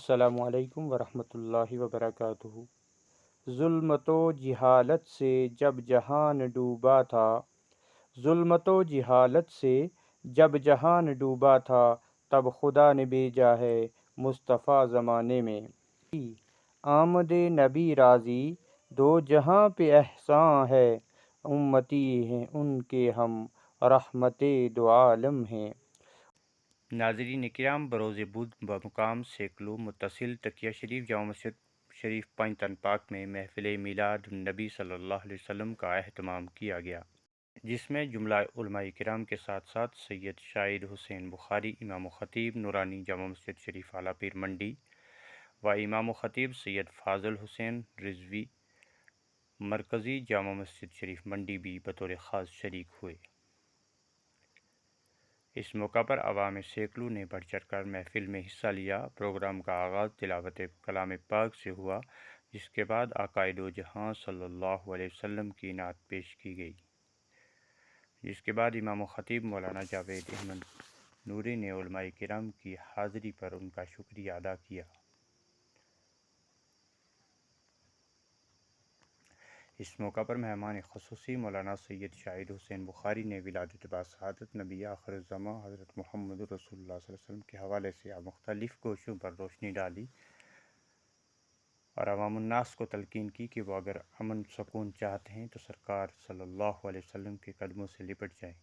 السلام علیکم ورحمۃ اللہ وبرکاتہ۔ ظلمت و جہالت سے جب جہان ڈوبا تھا، ظلمت و جہالت سے جب جہان ڈوبا تھا، تب خدا نے بھیجا ہے مصطفیٰ زمانے میں۔ آمد نبی راضی دو جہاں پہ احساں ہے، امتی ہیں ان کے ہم رحمت دو عالم ہیں۔ ناظرین کرام، بروز بدھ بمقام سیکلو متصل تقیہ شریف جامع مسجد شریف پنج تن پاک میں محفل میلاد النبی صلی اللہ علیہ وسلم کا اہتمام کیا گیا، جس میں جملہ علماء کرام کے ساتھ ساتھ سید شاہد حسین بخاری امام و خطیب نورانی جامع مسجد شریف اعلیٰ پیر منڈی و امام و خطیب سید فاضل حسین رضوی مرکزی جامع مسجد شریف منڈی بھی بطور خاص شریک ہوئے۔ اس موقع پر عوام سیکلو نے بڑھ چڑھ کر محفل میں حصہ لیا۔ پروگرام کا آغاز تلاوت کلام پاک سے ہوا، جس کے بعد آقا دو جہاں صلی اللہ علیہ وسلم کی نعت پیش کی گئی، جس کے بعد امام و خطیب مولانا جاوید احمد نوری نے علماء کرام کی حاضری پر ان کا شکریہ ادا کیا۔ اس موقع پر مہمان خصوصی مولانا سید شاہد حسین بخاری نے ولادت باسعادت نبی آخر الزماں حضرت محمد رسول اللہ صلی اللہ علیہ وسلم کے حوالے سے مختلف گوشوں پر روشنی ڈالی اور عوام الناس کو تلقین کی کہ وہ اگر امن سکون چاہتے ہیں تو سرکار صلی اللہ علیہ وسلم کے قدموں سے لپٹ جائیں،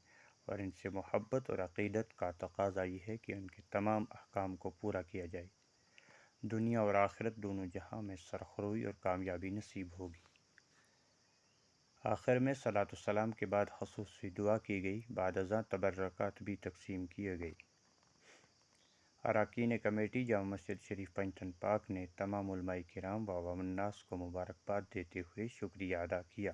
اور ان سے محبت اور عقیدت کا تقاضا یہ ہے کہ ان کے تمام احکام کو پورا کیا جائے، دنیا اور آخرت دونوں جہاں میں سرخروئی اور کامیابی نصیب ہوگی۔ آخر میں صلاۃ السلام کے بعد خصوصی دعا کی گئی، بعد ازاں تبرکات بھی تقسیم کیے گئی۔ اراکین کمیٹی جامع مسجد شریف پنج تن پاک نے تمام علماء کرام و عوام الناس کو مبارکباد دیتے ہوئے شکریہ ادا کیا۔